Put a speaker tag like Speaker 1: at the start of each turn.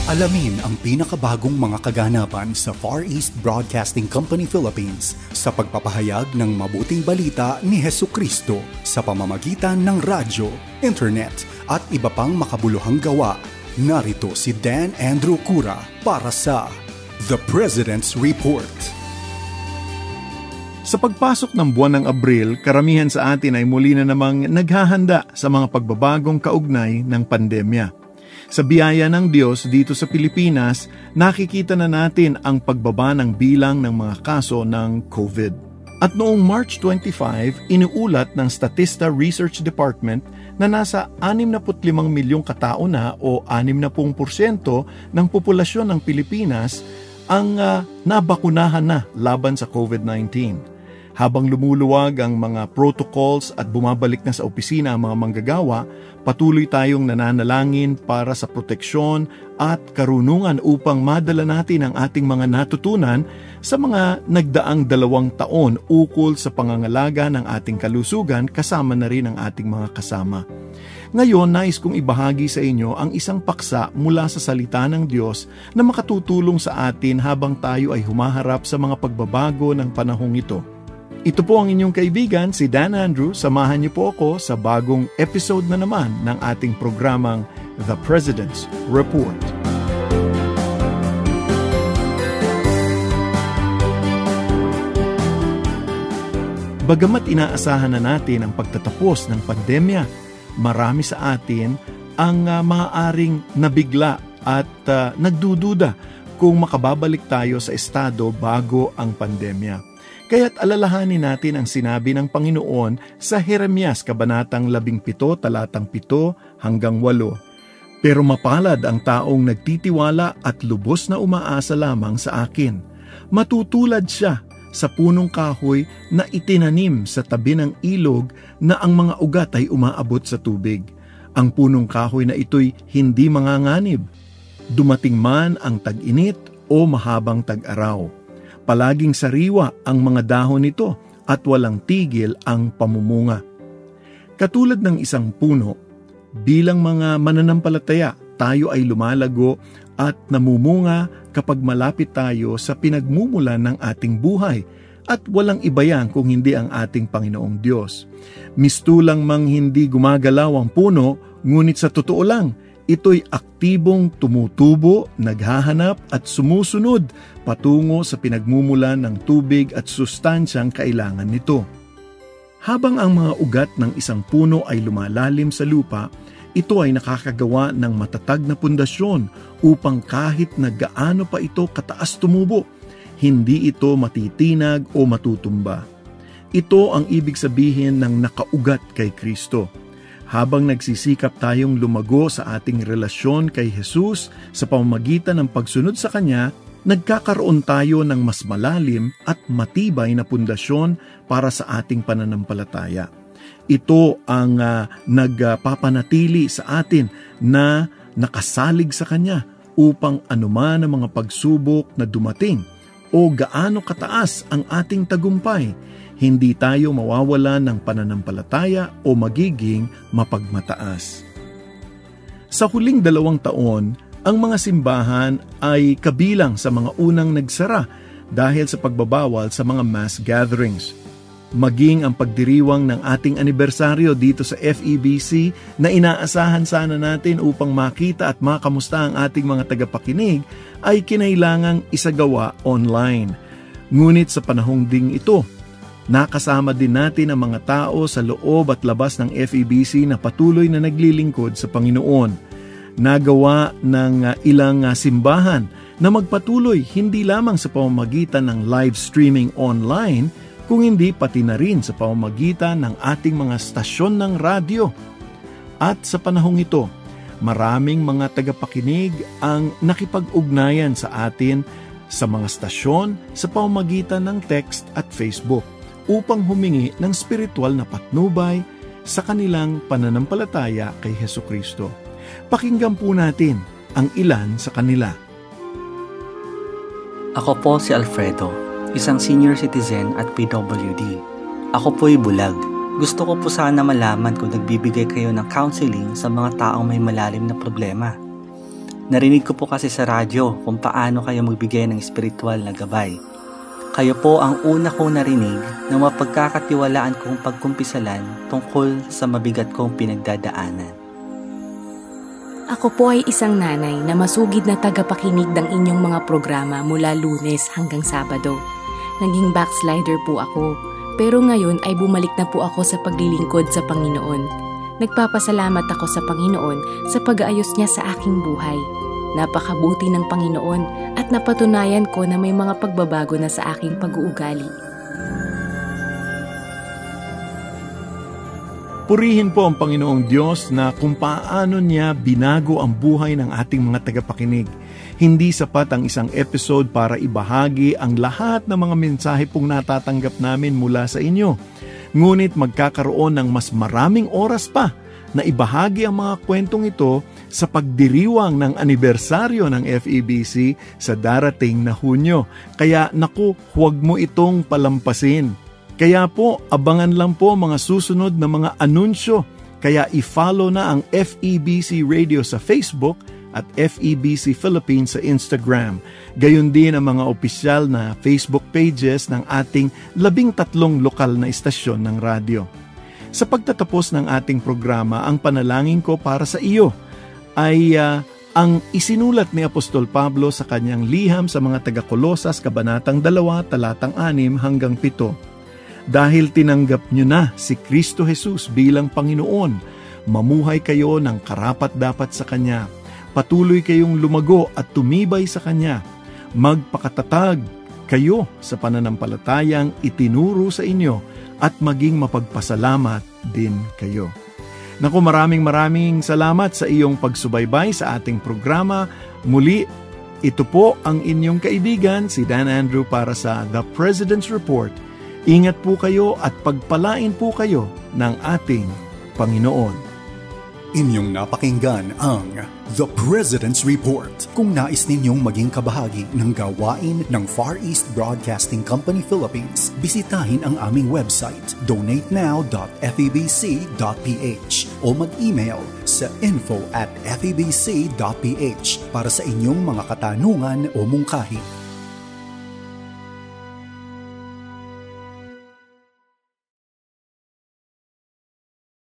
Speaker 1: Alamin ang pinakabagong mga kaganapan sa Far East Broadcasting Company Philippines sa pagpapahayag ng mabuting balita ni Hesukristo sa pamamagitan ng radyo, internet at iba pang makabuluhang gawa. Narito si Dan Andrew Cura para sa The President's Report.
Speaker 2: Sa pagpasok ng buwan ng Abril, karamihan sa atin ay muli na namang naghahanda sa mga pagbabagong kaugnay ng pandemya. Sa biyaya ng Diyos dito sa Pilipinas, nakikita na natin ang pagbaba ng bilang ng mga kaso ng COVID. At noong March 25, iniulat ng Statista Research Department na nasa 65 milyong katao na o 60% ng populasyon ng Pilipinas ang nabakunahan na laban sa COVID-19. Habang lumuluwag ang mga protocols at bumabalik na sa opisina ang mga manggagawa, patuloy tayong nananalangin para sa proteksyon at karunungan upang madala natin ang ating mga natutunan sa mga nagdaang 2 taon ukol sa pangangalaga ng ating kalusugan kasama na rin ang ating mga kasama. Ngayon, nais kong ibahagi sa inyo ang isang paksa mula sa salita ng Diyos na makatutulong sa atin habang tayo ay humaharap sa mga pagbabago ng panahong ito. Ito po ang inyong kaibigan, si Dan Andrew. Samahan niyo po ako sa bagong episode na naman ng ating programang The President's Report. Bagamat inaasahan na natin ang pagtatapos ng pandemya, marami sa atin ang maaaring nabigla at nagdududa kung makababalik tayo sa estado bago ang pandemya. Kaya't alalahanin natin ang sinabi ng Panginoon sa Jeremias Kabanatang 17, talatang 7 hanggang 8. Pero mapalad ang taong nagtitiwala at lubos na umaasa lamang sa akin. Matutulad siya sa punong kahoy na itinanim sa tabi ng ilog na ang mga ugat ay umaabot sa tubig. Ang punong kahoy na ito'y hindi manganganib, dumating man ang tag-init o mahabang tag-araw. Palaging sariwa ang mga dahon nito at walang tigil ang pamumunga. Katulad ng isang puno, bilang mga mananampalataya, tayo ay lumalago at namumunga kapag malapit tayo sa pinagmumulan ng ating buhay at walang iba yan kung hindi ang ating Panginoong Diyos. Mistulang mang hindi gumagalaw ang puno, ngunit sa totoo lang, ito'y aktibong tumutubo, naghahanap at sumusunod patungo sa pinagmumulan ng tubig at sustansyang kailangan nito. Habang ang mga ugat ng isang puno ay lumalalim sa lupa, ito ay nakakagawa ng matatag na pundasyon upang kahit na gaano pa ito kataas tumubo, hindi ito matitinag o matutumba. Ito ang ibig sabihin ng nakaugat kay Kristo. Habang nagsisikap tayong lumago sa ating relasyon kay Jesus sa pamamagitan ng pagsunod sa Kanya, nagkakaroon tayo ng mas malalim at matibay na pundasyon para sa ating pananampalataya. Ito ang nagpapanatili sa atin na nakasalig sa Kanya upang anuman ang mga pagsubok na dumating o gaano kataas ang ating tagumpay, hindi tayo mawawalan ng pananampalataya o magiging mapagmataas. Sa huling 2 taon, ang mga simbahan ay kabilang sa mga unang nagsara dahil sa pagbabawal sa mga mass gatherings. Maging ang pagdiriwang ng ating anibersaryo dito sa FEBC na inaasahan sana natin upang makita at makamusta ang ating mga tagapakinig ay kinailangang isagawa online. Ngunit sa panahong ding ito, nakasama din natin ang mga tao sa loob at labas ng FEBC na patuloy na naglilingkod sa Panginoon. Nagawa ng ilang simbahan na magpatuloy hindi lamang sa pamamagitan ng live streaming online, kung hindi pati na rin sa pamamagitan ng ating mga stasyon ng radyo. At sa panahong ito, maraming mga tagapakinig ang nakipag-ugnayan sa atin sa mga stasyon sa pamamagitan ng text at Facebook upang humingi ng spiritual na patnubay sa kanilang pananampalataya kay Hesukristo. Pakinggan po natin ang ilan sa kanila.
Speaker 3: Ako po si Alfredo, isang senior citizen at PWD. Ako po'y bulag. Gusto ko po sana malaman kung nagbibigay kayo ng counseling sa mga taong may malalim na problema. Narinig ko po kasi sa radyo kung paano kayo magbigay ng espiritual na gabay. Kayo po ang una kong narinig na mapagkakatiwalaan kong pagkumpisalan tungkol sa mabigat kong pinagdadaanan.
Speaker 4: Ako po ay isang nanay na masugid na tagapakinig ng inyong mga programa mula Lunes hanggang Sabado. Naging backslider po ako, pero ngayon ay bumalik na po ako sa paglilingkod sa Panginoon. Nagpapasalamat ako sa Panginoon sa pag-aayos niya sa aking buhay. Napakabuti ng Panginoon at napatunayan ko na may mga pagbabago na sa aking pag-uugali.
Speaker 2: Purihin po ang Panginoong Diyos na kung paano niya binago ang buhay ng ating mga tagapakinig. Hindi sapat ang isang episode para ibahagi ang lahat ng mga mensahe pong natatanggap namin mula sa inyo. Ngunit magkakaroon ng mas maraming oras pa na ibahagi ang mga kwentong ito sa pagdiriwang ng anibersaryo ng FEBC sa darating na Hunyo. Kaya naku, huwag mo itong palampasin. Kaya po, abangan lang po mga susunod na mga anunsyo. Kaya i-follow na ang FEBC Radio sa Facebook at FEBC Philippines sa Instagram. Gayon din ang mga opisyal na Facebook pages ng ating 13 lokal na istasyon ng radyo. Sa pagtatapos ng ating programa, ang panalangin ko para sa iyo ay ang isinulat ni Apostol Pablo sa kanyang liham sa mga taga-Kolosas, Kabanatang 2, talatang 6 hanggang 7. Dahil tinanggap nyo na si Kristo Jesus bilang Panginoon, mamuhay kayo ng karapat-dapat sa Kanya. Patuloy kayong lumago at tumibay sa Kanya. Magpakatatag kayo sa pananampalatayang itinuro sa inyo at maging mapagpasalamat din kayo. Naku, maraming salamat sa iyong pagsubaybay sa ating programa. Muli, ito po ang inyong kaibigan, si Dan Andrew para sa The President's Report. Ingat po kayo at pagpalain po kayo ng ating Panginoon.
Speaker 1: Inyong napakinggan ang The President's Report. Kung nais ninyong maging kabahagi ng gawain ng Far East Broadcasting Company Philippines, bisitahin ang aming website donatenow.febc.ph o mag-email sa info@febc.ph para sa inyong mga katanungan o mungkahi.